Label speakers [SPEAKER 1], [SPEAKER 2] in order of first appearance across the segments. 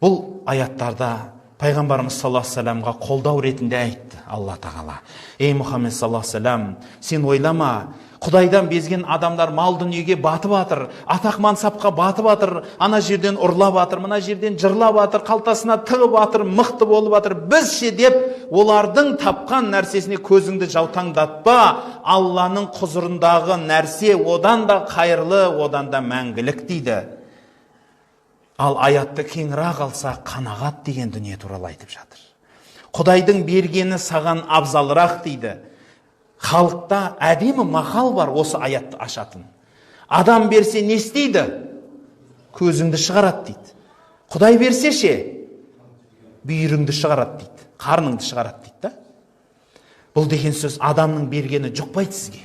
[SPEAKER 1] Бұл аяттарда Пайғамбарымыз саллаллаху алейхи вассаламға қолдау ретінде айтты Алла тағала. Ей Мұхаммед саллаллаху алейхи вассалам, сен ойлама, Құдайдан безген адамдар мал дүниеге батып атыр, атақ мансапқа батып атыр, ана жерден ұрлап атыр, мына жерден жырлап атыр, қалтасына тығып атыр, мықты болып атыр. Біз ше деп, олардың тапқан нәрсесіне көзіңді жаутаңдатпа. Алланың құзырындағы нәрсе одан да қайырлы, одан да мәңгілік дейді. Ал аятты кеңірек алса, қанағат деген дүние туралы айтып жатыр. Құдайдың бергені саған абзалырақ дейді. Халықта әдемі мақал бар осы аятты ашатын. Адам берсе не істейді? Көзіңді шығарады дейді. Құдай берсе ше, бүйіріңді шығарады дейді. Қарныңды шығарады дейді да. Бұл деген сөз адамның бергені жұқпайды сізге.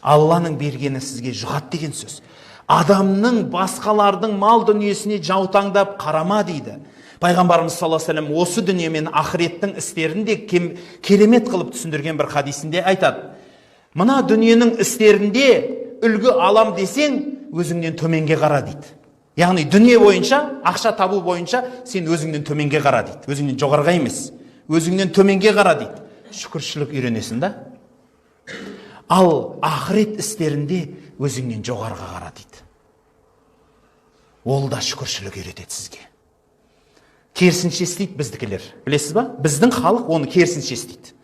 [SPEAKER 1] Алланың бергені сізге жұғады деген сөз. Адамның басқалардың мал дүниесіне жаутаңдап қарама дейді. Пайғамбарымыз саллаллаху алейхи вассалам осы дүние мен ақыреттің істерін де керемет қылып түсіндірген бір хадисінде айтады. Мына дүниенің істерінде үлгі алам десең, өзіңнен төменге қара дейді. Яғни дүние бойынша, ақша табу бойынша сен өзіңнен төменге қара дейді. Өзіңнен жоғарыға емес, өзіңнен төменге қара дейді. Шүкіршілік үйренесің да. Ал ақырет істерінде өзіңнен жоғарыға қара дейді. Ол да шүкіршілік үйретеді сізге. Керісінше істейді біздікілер. Білесіз ба? Біздің халық оны керісінше істейді.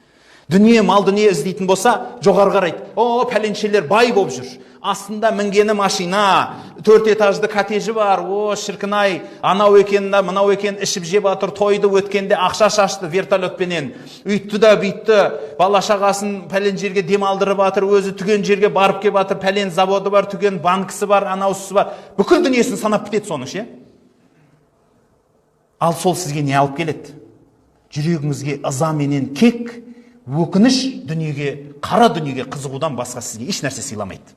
[SPEAKER 1] Дүние, мал дүние іздейтін болса, жоғары қарайды. О, пәленшелер бай болып жүр. Астында мінгені машина, 4 этажды коттеджі бар. О, шіркін-ай, анау екен, мынау екен, ішіп жеп атыр, тойды өткенде ақша шашты вертолетпенен. Үйтті да бүйтті. Бала шағасын пәлен жерге демалдырып атыр, өзі түген жерге барып кеп атыр. Пәлен заводы бар, түген банкісі бар, анаусысы бар. Бүкіл дүниесін санап бітеді соны ше. Ал сол сізге не алып келеді? Жүрегіңізге ыза менен кек, өкініш, дүниеге, қара дүниеге қызығудан басқа сізге еш нәрсе сыйламайды.